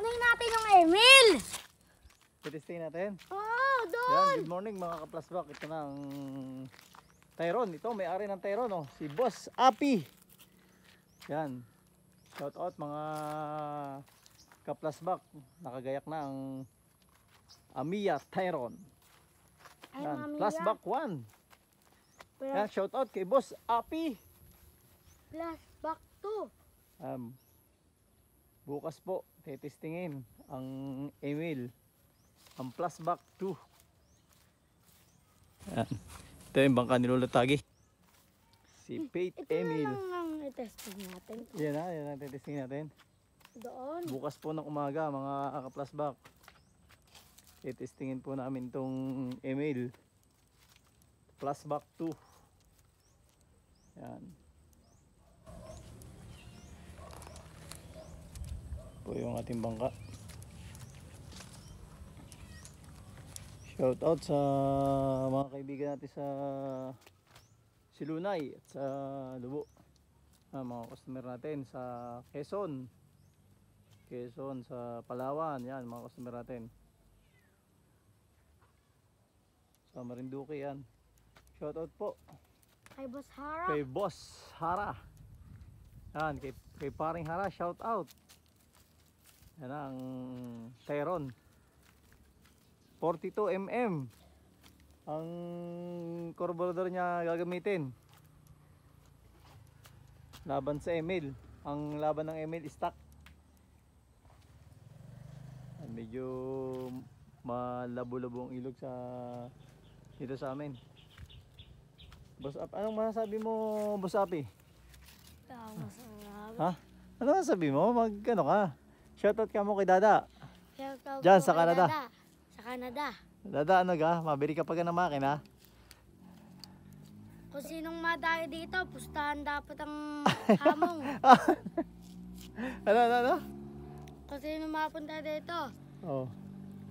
Testing natin yung Emil. Testing natin. Oh, doon. Yan, good morning mga kaplasbak. Ito na ang Tyron. Ito, may-ari ng Tyron, oh. Si Boss Api. Yan. Shout out mga kaplasbak. Nakagayak na ang Amiya Tyron. Yan, plasbak 1. Yan, shout out kay Boss Api. Plasbak 2. Bukas po, testingin ang Emil. Ang plasbak 2. Yan. Ito yung bangka ni Lolo Tagi. Si Pate Emil. Ito na lang ang i-testing natin. Yan na testing natin. Doon. Bukas po ng umaga mga kaplasbak. Testingin po namin tong Emil. Plasbak 2. Yan. Po yung ating bangka. Shout out sa mga kaibigan natin sa Silunay at sa Lubo. Mga customer natin sa Quezon, sa Palawan, yan mga customer natin. Sa Marinduque yan. Shout out po Kay Boss Hara. kay Boss Hara. Yan, kay paring Hara, shout out. Yan ang Tyron 42mm ang carburetor niya gagamitin laban sa Emil. Ang laban ng Emil stock. Medyo malabo-labo ang ilog sa dito sa amin. Boss Api, anong masasabi mo, Boss Api? Ha? Ano masasabi mo? Ano ka? Shoutout ka mo kay Dada. Shoutout Diyan po sa kay Canada. Dada. Sa Canada. Dada, ano ka? Mabili ka pa ng makina? Kung sinong madayo dito, pustahan dapat ang hamong. Ano? Kung sinong mapunta dito, Oh,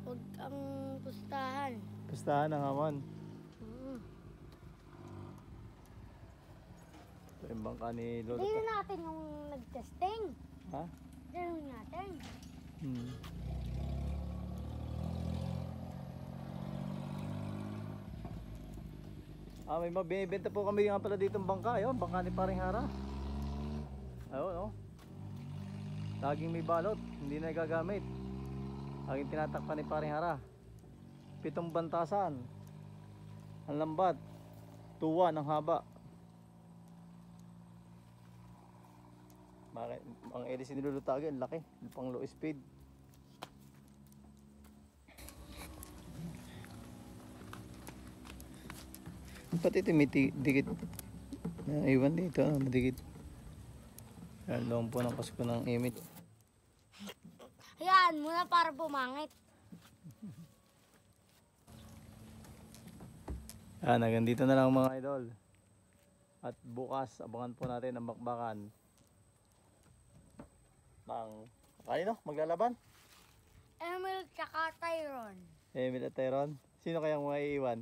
huwag ang pustahan. pustahan ng hamon. Ito yung bangka ni Lolo. Tingnan natin yung nag-testing. Ha? Tingnan natin. May mabibenta po kami nga pala dito ng bangka. Ayun, bangka ni paring Hara. Ayun, oh. Laging may balot, hindi na gagamit. Laging tinatakpan ni paring Hara. 7 bantasan. Ang lambat. 2 ang haba. Ang edis ni Lolo Tagi, ang laki. Pang low speed. Pati ito may dikit. Iwan dito, madikit. Alam po ng pasko ng Emil. Hayaan muna para bumangit. Hanggang dito na lang mga idol. At bukas, abangan po natin ang bakbakan ng kanino? Maglalaban? Emil tsaka Tyron. Emil at Tyron. Sino kayang maiiwan?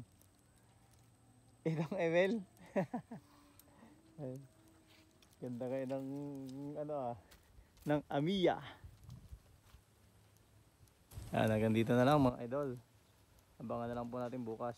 Itong Emil. Ganda kayo ng ng Amiya. Hanggang dito na lang mga idol. Abangan na lang po natin bukas.